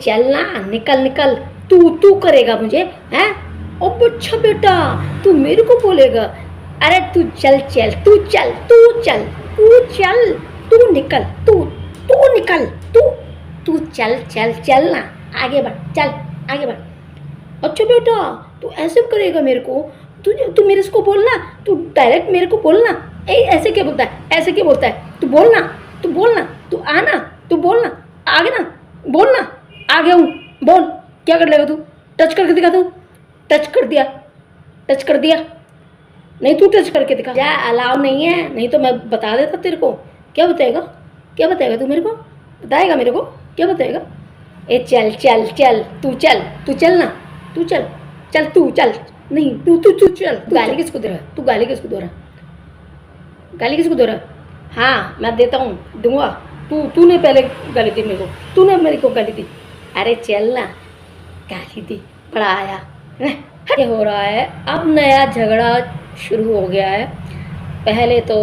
चल ना, निकल निकल, तू करेगा मुझे, हैं? ओ अच्छा बेटा, तू मेरे को बोलेगा? अरे तू चल चल, तू चल, तू चल, तू चल, तू निकल, तू निकल, तू चल चल चल ना, आगे बढ़, चल आगे बढ़। अच्छा बेटा, तू ऐसे करेगा मेरे को? तू मेरे को बोलना, तू डायरेक्ट मेरे को बोलना। ऐसे क्या बोलता है, ऐसे क्या बोलता है? तू बोलना, तू बोलना, तू आना, तू बोलना, आगे ना, बोलना, आ गया हूँ, बोल। क्या कर लेगा तू? टच करके दिखा। तू टच कर दिया, टच कर दिया, नहीं तू टच करके दिखा। क्या अलाउ नहीं है? नहीं तो मैं बता देता तेरे को। क्या बताएगा, क्या बताएगा तू मेरे को? बताएगा मेरे को, क्या बताएगा? ए चल चल चल, तू चल ना, तू चल चल, तू चल, नहीं तू चल। गाली किसको दे रहा है? तू गाली किसको दे रहा है? गाली किसको दे रहा है? हाँ मैं देता हूँ, दूंगा। तूने पहले गाली दी मेरे को, तूने मेरे को गाली दी। अरे चल ना, गाली दी, बड़ा आया। ये हो रहा है, अब नया झगड़ा शुरू हो गया है। पहले तो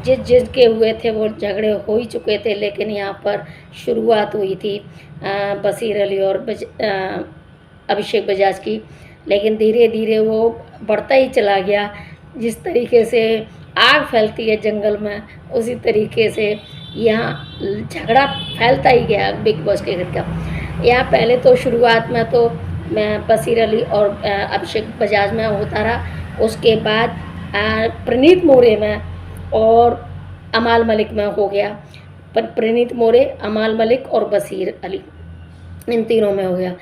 जिसके हुए थे वो झगड़े हो ही चुके थे, लेकिन यहाँ पर शुरुआत हुई थी बशीर अली और अभिषेक बजाज की। लेकिन धीरे धीरे वो बढ़ता ही चला गया। जिस तरीके से आग फैलती है जंगल में, उसी तरीके से यहाँ झगड़ा फैलता ही गया बिग बॉस के घर का। यहाँ पहले तो शुरुआत में तो मैं बशीर अली और अभिषेक बजाज में होता रहा। उसके बाद प्रणीत मोरे में और अमाल मलिक में हो गया। पर प्रणीत मोरे, अमाल मलिक और बशीर अली, इन तीनों में हो गया।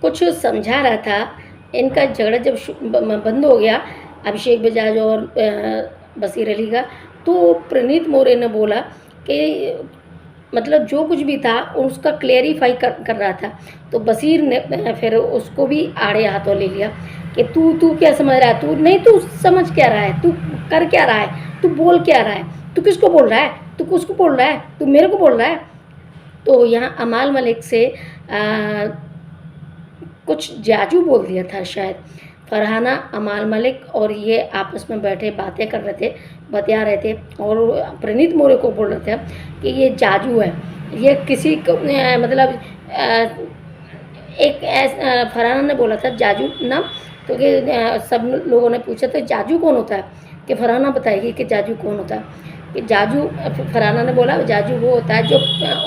कुछ समझा रहा था, इनका झगड़ा जब बंद हो गया अभिषेक बजाज और बशीर अली का, तो प्रणीत मोरे ने बोला कि मतलब जो कुछ भी था उसका क्लेरिफाई कर रहा था। तो बशीर ने फिर उसको भी आड़े हाथों ले लिया कि तू क्या समझ रहा है? तू नहीं, तू समझ क्या रहा है? तू कर क्या रहा है? तू बोल क्या रहा है? तू किसको बोल रहा है? तू किसको बोल रहा है? तू मेरे को बोल रहा है? तो यहाँ अमाल मलिक से कुछ जाजू बोल दिया था शायद। फरहाना, अमाल मलिक और ये आपस में बैठे बातें कर रहे थे, बतिया रहे थे, और प्रणीत मोरे को बोल रहे थे कि ये जाजू है, ये किसी को मतलब एक फरहाना ने बोला था जाजू नाम। तो कि सब लोगों ने पूछा तो जाजू कौन होता है? कि फरहाना बताएगी कि जाजू कौन होता है। कि जाजू, फरहाना ने बोला जाजू वो होता है जो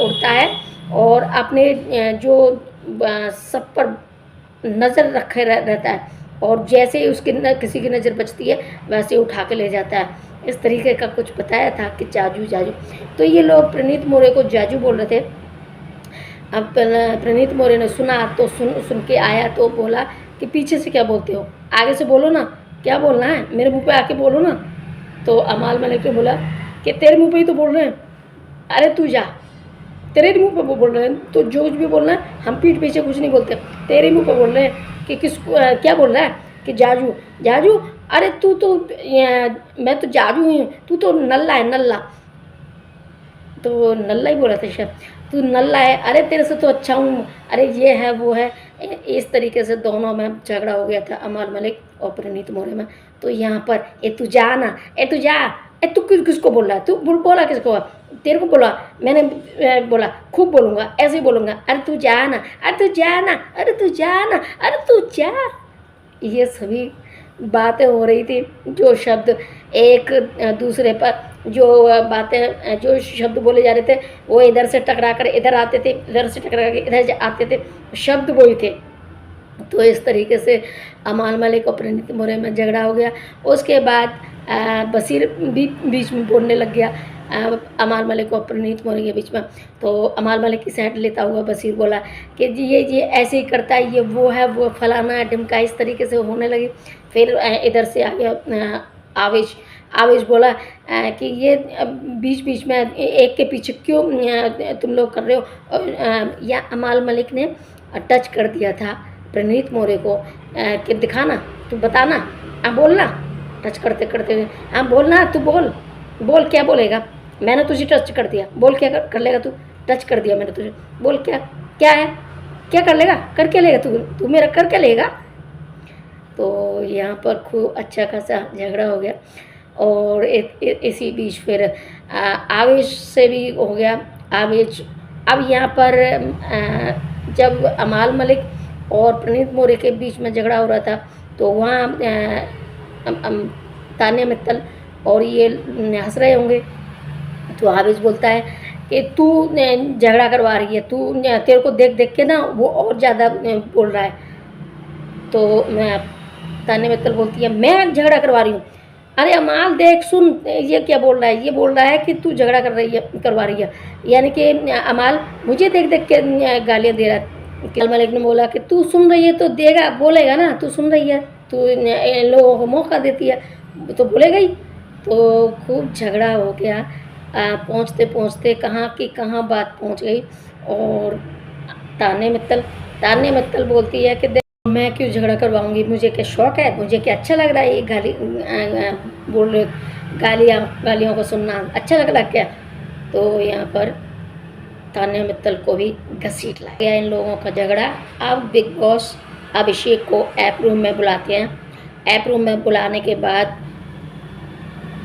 उड़ता है और अपने जो सब पर नज़र रखे रहता है, और जैसे ही उसकी किसी की नज़र बचती है वैसे उठा के ले जाता है। इस तरीके का कुछ बताया था कि जाजू जाजू। तो ये लोग प्रणीत मोरे को जाजू बोल रहे थे। अब प्रणीत मोरे ने सुना तो सुन के आया तो बोला कि पीछे से क्या बोलते हो, आगे से बोलो ना, क्या बोलना है, मेरे मुंह पे आके बोलो ना। तो अमाल मलिक ने बोला कि तेरे मुंह पे ही तो बोल रहे हैं, अरे तू जा, तेरे मुंह पे बोल रहे हैं, तो जो कुछ भी बोलना है, हम पीठ पीछे कुछ नहीं बोलते, तेरे मुंह पे बोल रहे हैं कि क्या बोल रहा है कि जाजू जाजू। अरे तू तो मैं तो जाजू ही हूँ, तू तो नल्ला है, नल्ला। तो नल्ला ही बोला था शायद, तू नल्ला है, अरे तेरे से तो अच्छा हूँ, अरे ये है वो है। इस तरीके से दोनों में झगड़ा हो गया था अमाल मलिक और प्रणीत मोरे में। तो यहाँ पर तू जा ना, तू जा, तू किसको बोल रहा है? तू बोला किसको? तेरे को बोला, मैंने बोला खूब बोलूँगा, ऐसे ही बोलूँगा, अरे तू जा ना, अरे तू जा ना, अरे तू जा ना, अरे तू जा। ये सभी बातें हो रही थी, जो शब्द एक दूसरे पर जो बातें जो शब्द बोले जा रहे थे वो इधर से टकरा कर इधर आते थे, इधर से टकरा कर इधर आते थे, शब्द वही थे। तो इस तरीके से अमाल मलिक और प्रणीत मोरे में झगड़ा हो गया। उसके बाद बशीर भी बीच में बोलने लग गया अमाल मलिक और प्रणीत मोरे के बीच में। तो अमाल मलिक की साइड लेता हुआ बशीर बोला कि जी ये ऐसे ही करता है, ये वो है, वो फलाना ढिमका, इस तरीके से होने लगी। फिर इधर से आ गया आवेश बोला कि ये बीच बीच में एक के पीछे क्यों तुम लोग कर रहे हो। और या अमाल मलिक ने टच कर दिया था प्रणीत मोरे को कि दिखाना, तू बताना, हाँ बोलना, टच करते करते हाँ बोलना, तू बोल क्या बोलेगा, मैंने तुझे टच कर दिया, बोल क्या कर लेगा तू, टच कर दिया मैंने तुझे, बोल क्या है, क्या कर लेगा, कर क्या लेगा तू मेरा कर क्या लेगा। तो यहाँ पर खूब अच्छा खासा झगड़ा हो गया। और इसी बीच फिर आवेश से भी हो गया। आवेश अब यहाँ पर जब अमाल मलिक और प्रणीत मोरे के बीच में झगड़ा हो रहा था, तो वहाँ तान्या मित्तल और ये हंस रहे होंगे। तो आवेश बोलता है कि तू झगड़ा करवा रही है, तू तेरे को देख देख के ना वो और ज़्यादा बोल रहा है। तो तान्या मित्तल बोलती है मैं झगड़ा करवा रही हूँ। अरे अमाल देख सुन, ये क्या बोल रहा है, ये बोल रहा है कि तू झगड़ा करवा रही है, यानी कि अमाल मुझे देख देख के गालियाँ दे रहा है। अमाल मलिक ने बोला कि तू सुन रही है तो देगा, बोलेगा ना, तू सुन रही है, तू इन लोगों को मौका देती है तो बोलेगा ही। तो खूब झगड़ा हो गया। पहुँचते पहुँचते कहाँ की कहाँ बात पहुँच गई। और तान्या मित्तल बोलती है कि मैं क्यों झगड़ा करवाऊंगी, मुझे क्या शौक है, मुझे क्या अच्छा लग रहा है ये गालियों को सुनना अच्छा लग रहा है क्या। तो यहाँ पर तान्या मित्तल को भी घसीट लाया गया इन लोगों का झगड़ा। अब बिग बॉस अभिषेक को ऐप रूम में बुलाते हैं। ऐप रूम में बुलाने के बाद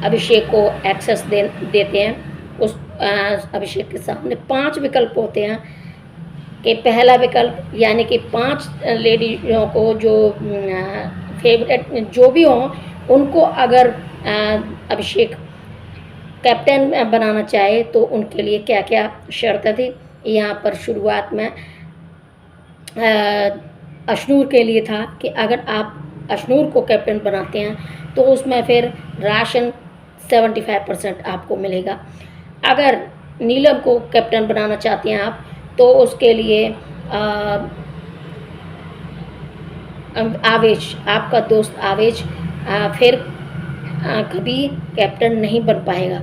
अभिषेक को एक्सेस देते हैं। उस अभिषेक के सामने 5 विकल्प होते हैं कि पहला विकल्प यानी कि 5 लेडीज़ों को जो फेवरेट जो भी हों उनको अगर अभिषेक कैप्टन बनाना चाहे तो उनके लिए क्या क्या शर्तें थी। यहाँ पर शुरुआत में अशनूर के लिए था कि अगर आप अशनूर को कैप्टन बनाते हैं तो उसमें फिर राशन 75% आपको मिलेगा। अगर नीलम को कैप्टन बनाना चाहते हैं आप तो उसके लिए आवेश, आपका दोस्त आवेश फिर कभी कैप्टन नहीं बन पाएगा।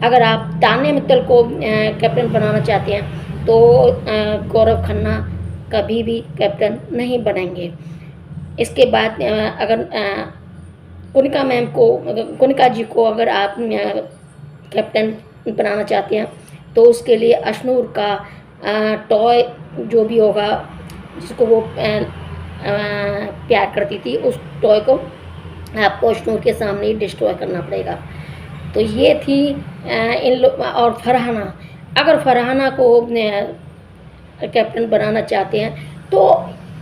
अगर आप तान्या मित्तल को कैप्टन बनाना चाहते हैं तो गौरव खन्ना कभी भी कैप्टन नहीं बनेंगे। इसके बाद अगर कुनिका जी को अगर आप कैप्टन बनाना चाहते हैं तो उसके लिए अशनूर का टॉय जो भी होगा जिसको वो प्यार करती थी उस टॉय को आपको अशनूर के सामने ही डिस्ट्रॉय करना पड़ेगा। तो ये थी इन लोग। और फरहाना, अगर फरहाना को कैप्टन बनाना चाहते हैं तो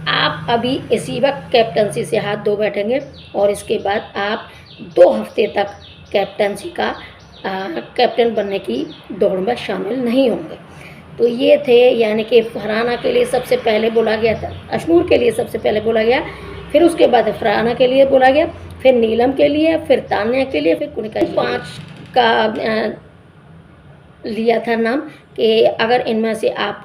आप अभी इसी वक्त कैप्टनसी से हाथ धो बैठेंगे और इसके बाद आप 2 हफ्ते तक कैप्टनसी का कैप्टन बनने की दौड़ में शामिल नहीं होंगे। तो ये थे, यानी कि फरहाना के लिए सबसे पहले बोला गया था, अशनूर के लिए सबसे पहले बोला गया, फिर उसके बाद फरहाना के लिए बोला गया, फिर नीलम के लिए, फिर तान्या के लिए, फिर कुनिका। 5 का लिया था नाम कि अगर इनमें से आप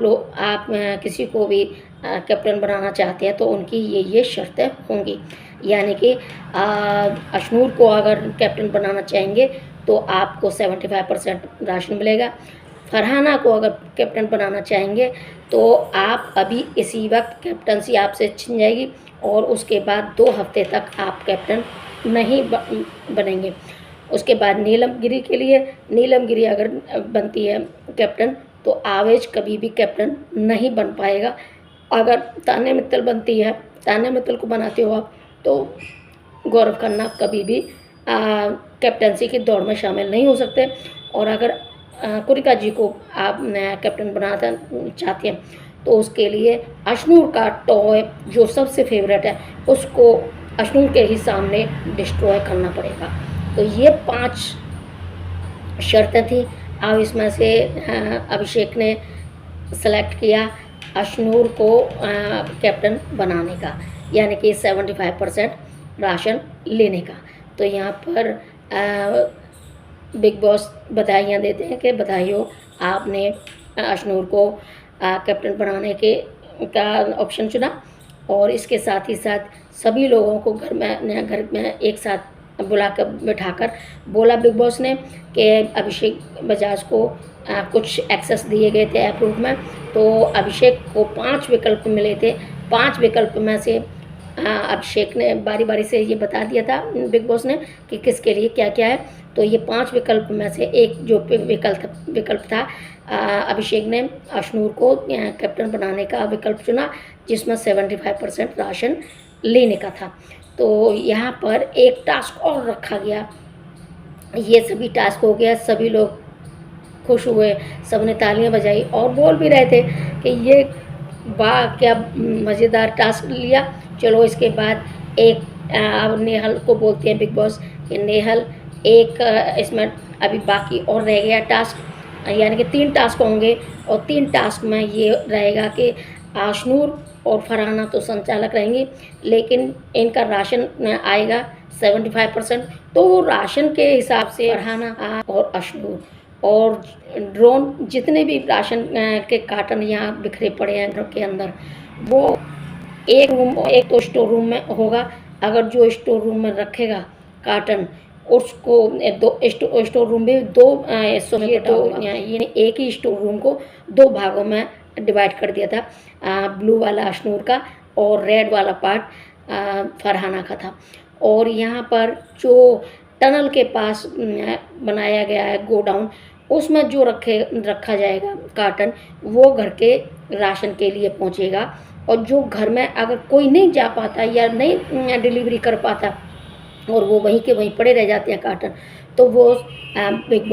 किसी को भी कैप्टन बनाना चाहते हैं तो उनकी ये शर्तें होंगी। यानी कि अशनूर को अगर कैप्टन बनाना चाहेंगे तो आपको 75% राशन मिलेगा। फरहाना को अगर कैप्टन बनाना चाहेंगे तो आप अभी इसी वक्त कैप्टनसी आपसे छिन जाएगी और उसके बाद 2 हफ्ते तक आप कैप्टन नहीं बनेंगे। उसके बाद नीलम गिरी के लिए, नीलम गिरी अगर बनती है कैप्टन तो आवेश कभी भी कैप्टन नहीं बन पाएगा। अगर तान्या मित्तल बनती है, तान्या मित्तल को बनाते हो आप तो गौरव खन्ना कभी भी कैप्टनसी की दौड़ में शामिल नहीं हो सकते। और अगर कुनिका जी को आप कैप्टन बनाना चाहते हैं तो उसके लिए अशनूर का टॉय जो सबसे फेवरेट है उसको अशनूर के ही सामने डिस्ट्रॉय करना पड़ेगा। तो ये 5 शर्तें थी। अब इसमें से अभिषेक ने सेलेक्ट किया अशनूर को कैप्टन बनाने का, यानी कि 75% राशन लेने का। तो यहाँ पर बिग बॉस बधाइयाँ देते हैं कि बधाई हो, आपने अशनूर को कैप्टन बनाने का ऑप्शन चुना। और इसके साथ ही साथ सभी लोगों को घर में एक साथ बुला कर बिठाकर बोला बिग बॉस ने कि अभिषेक बजाज को कुछ एक्सेस दिए गए थे अप्रूव में। तो अभिषेक को 5 विकल्प मिले थे। 5 विकल्प में से अभिषेक ने बारी बारी से ये बता दिया था बिग बॉस ने कि किसके लिए क्या क्या है। तो ये 5 विकल्प में से एक जो विकल्प था, अभिषेक ने अशनूर को कैप्टन बनाने का विकल्प चुना जिसमें 75% राशन लेने का था। तो यहाँ पर एक टास्क और रखा गया। ये सभी टास्क हो गया, सभी लोग खुश हुए, सबने तालियां बजाई और बोल भी रहे थे कि ये वाह क्या मज़ेदार टास्क लिया। चलो इसके बाद एक अब नेहल को बोलते हैं बिग बॉस कि नेहल एक इसमें अभी बाकी और रह गया टास्क, यानी कि 3 टास्क होंगे और 3 टास्क में ये रहेगा कि आशनूर और फरहाना तो संचालक रहेंगी, लेकिन इनका राशन आएगा 75%, तो वो राशन के हिसाब से फरहाना और अशनूर और ड्रोन जितने भी राशन के कार्टन यहाँ बिखरे पड़े हैं घर के अंदर, वो एक तो स्टोर रूम में होगा। अगर जो स्टोर रूम में रखेगा कार्टन उसको दो स्टोर रूम में दो हिस्सों में बटा होगा, यानी एक ही स्टोर रूम को 2 भागों में डिवाइड कर दिया था। ब्लू वाला अशनूर का और रेड वाला पार्ट फरहाना का था। और यहाँ पर जो टनल के पास बनाया गया है गोडाउन, उसमें जो रखा जाएगा कार्टन, वो घर के राशन के लिए पहुँचेगा। और जो घर में अगर कोई नहीं जा पाता या नहीं डिलीवरी कर पाता और वो वहीं के वहीं पड़े रह जाते हैं कार्टन, तो वो बिग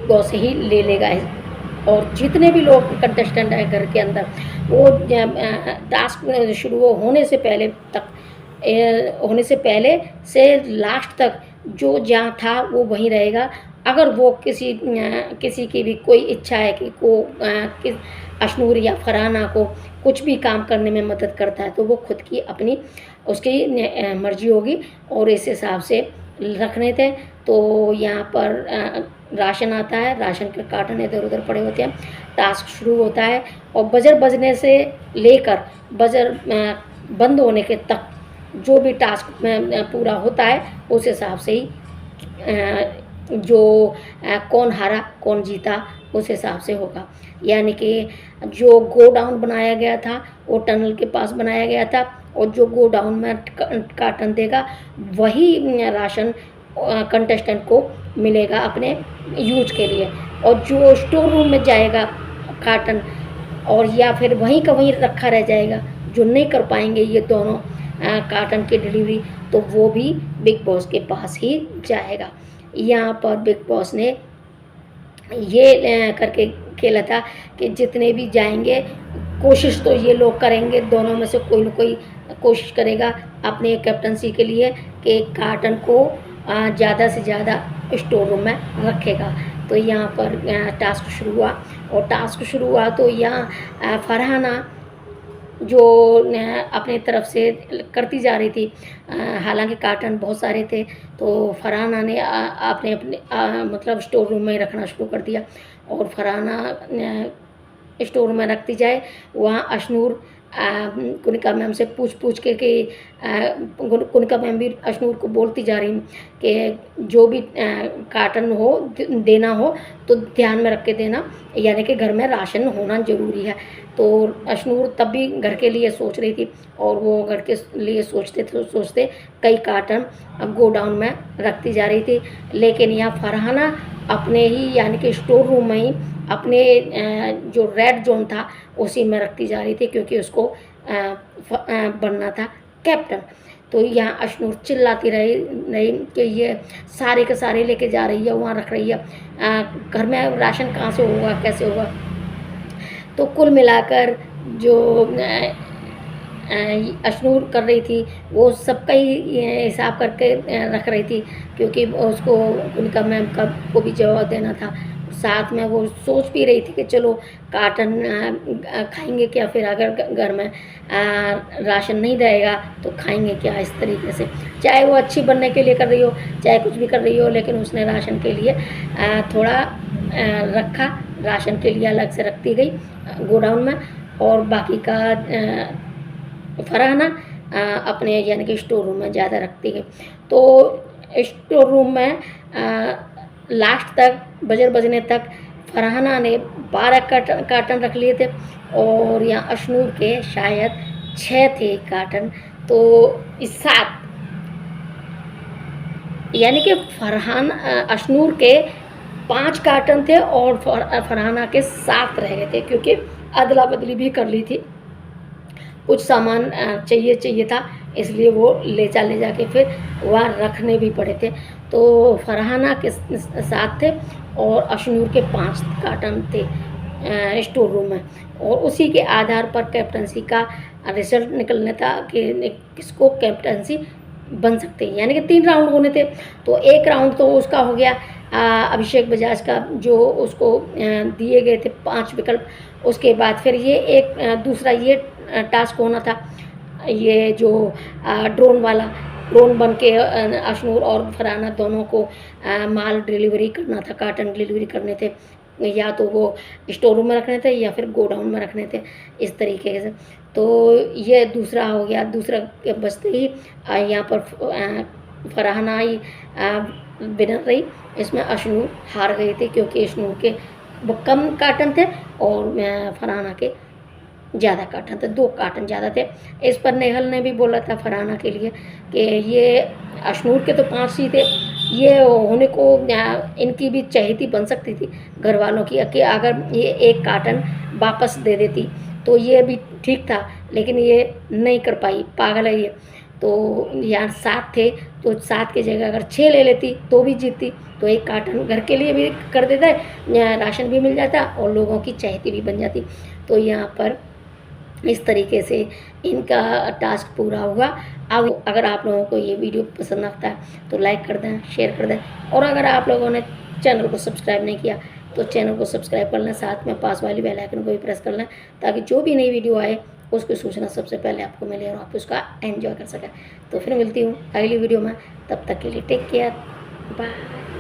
बॉस ही ले लेगा। और जितने भी लोग कंटेस्टेंट हैं घर के अंदर, वो टास्क शुरू होने से पहले से लास्ट तक जो जहाँ था वो वहीं रहेगा। अगर वो किसी की भी कोई इच्छा है कि अशनूर या फरहाना को कुछ भी काम करने में मदद करता है, तो वो खुद की अपनी उसकी मर्जी होगी और इस हिसाब से रखने थे। तो यहाँ पर राशन आता है, राशन के कार्टन इधर उधर पड़े होते हैं, टास्क शुरू होता है और बजर बजने से लेकर बजर बंद होने के तक जो भी टास्क पूरा होता है उस हिसाब से ही जो कौन हारा कौन जीता उस हिसाब से होगा। यानी कि जो गोडाउन बनाया गया था वो टनल के पास बनाया गया था और जो गोडाउन में कार्टन देगा वही राशन कंटेस्टेंट को मिलेगा अपने यूज के लिए। और जो स्टोर रूम में जाएगा कार्टन और या फिर वहीं का वहीं रखा रह जाएगा, जो नहीं कर पाएंगे ये दोनों कार्टन की डिलीवरी, तो वो भी बिग बॉस के पास ही जाएगा। यहाँ पर बिग बॉस ने ये करके खेला था कि जितने भी जाएंगे कोशिश तो ये लोग करेंगे, दोनों में से कोई ना कोई कोशिश करेगा अपने कैप्टनसी के लिए कि कार्टन को ज़्यादा से ज़्यादा स्टोर रूम में रखेगा। तो यहाँ पर टास्क शुरू हुआ और टास्क शुरू हुआ तो यहाँ फरहाना जो अपनी तरफ से करती जा रही थी, हालांकि कार्टन बहुत सारे थे, तो फरहाना ने अपने मतलब स्टोर रूम में रखना शुरू कर दिया। और फरहाना स्टोर रूम में रखती जाए, वहाँ अशनूर कुनिका मैम से पूछ के कि कुनिका मैम भी अशनूर को बोलती जा रही कि जो भी कार्टन हो देना हो तो ध्यान में रख के देना, यानी कि घर में राशन होना ज़रूरी है। तो अशनूर तब भी घर के लिए सोच रही थी और वो घर के लिए सोचते कई कार्टन गोडाउन में रखती जा रही थी। लेकिन यहाँ फरहाना अपने ही यानी कि स्टोर रूम में ही अपने जो रेड जोन था उसी में रखती जा रही थी, क्योंकि उसको बनना था कैप्टन। तो यहाँ अशनूर चिल्लाती रही कि ये सारे के सारे लेके जा रही है, वहाँ रख रही है, घर में राशन कहाँ से होगा, कैसे होगा। तो कुल मिलाकर जो अशनूर कर रही थी वो सबका ही हिसाब करके रख रही थी, क्योंकि उसको उनका मैम को भी जवाब देना था। साथ में वो सोच भी रही थी कि चलो कार्टन खाएंगे क्या, फिर अगर घर में राशन नहीं रहेगा तो खाएंगे क्या, इस तरीके से। चाहे वो अच्छी बनने के लिए कर रही हो, चाहे कुछ भी कर रही हो, लेकिन उसने राशन के लिए थोड़ा रखा, राशन के लिए अलग से रखती गई गोडाउन में, और बाकी का फरहाना अपने यानी कि स्टोर रूम में ज़्यादा रखती गई। तो स्टोर रूम में लास्ट तक बजर बजने तक फरहाना ने 12 कार्टन रख लिए थे और यहाँ अशनूर के शायद 6 थे कार्टन। तो इस 7 यानी कि अशनूर के 5 कार्टन थे और फरहाना के 7 रह गए थे, क्योंकि अदला बदली भी कर ली थी, कुछ सामान चाहिए था, इसलिए वो ले जाके फिर वहाँ रखने भी पड़े थे। तो फरहाना के साथ थे और अशनूर के 5 कार्टन थे स्टोर रूम में, और उसी के आधार पर कैप्टनसी का रिजल्ट निकलने था कि किसको कैप्टनसी बन सकते हैं। यानी कि 3 राउंड होने थे, तो एक राउंड तो उसका हो गया अभिषेक बजाज का, जो उसको दिए गए थे 5 विकल्प। उसके बाद फिर ये एक दूसरा ये टास्क होना था, ये जो ड्रोन वाला, ड्रोन बन के अशनूर और फरहाना दोनों को माल डिलीवरी करना था, कार्टन डिलीवरी करने थे, या तो वो स्टोर रूम में रखने थे या फिर गोडाउन में रखने थे, इस तरीके से। तो ये दूसरा हो गया। दूसरा के बचते ही यहाँ पर फरहाना ही विनर रही। इसमें अशनूर हार गई थी, क्योंकि अशनूर के वो कम कार्टन थे और फरहाना के ज़्यादा कार्टन थे, 2 कार्टन ज़्यादा थे। इस पर नेहल ने भी बोला था फरहाना के लिए कि ये अशनूर के तो 5 ही थे, ये होने को इनकी भी चहेती बन सकती थी घर वालों की, कि अगर ये 1 कार्टन वापस दे देती तो ये भी ठीक था, लेकिन ये नहीं कर पाई, पागल है ये। तो यहाँ 7 थे, तो 7 की जगह अगर 6 ले लेती तो भी जीतती, तो 1 कार्टन घर के लिए भी कर देता है, राशन भी मिल जाता और लोगों की चहेती भी बन जाती। तो यहाँ पर इस तरीके से इनका टास्क पूरा हुआ। अब अगर आप लोगों को ये वीडियो पसंद आता है तो लाइक कर दें, शेयर कर दें, और अगर आप लोगों ने चैनल को सब्सक्राइब नहीं किया तो चैनल को सब्सक्राइब कर लें, साथ में पास वाली बेल आइकन को भी प्रेस कर लें, ताकि जो भी नई वीडियो आए उसकी सूचना सबसे पहले आपको मिले और आप उसका एंजॉय कर सकें। तो फिर मिलती हूँ अगली वीडियो में, तब तक के लिए टेक केयर, बाय।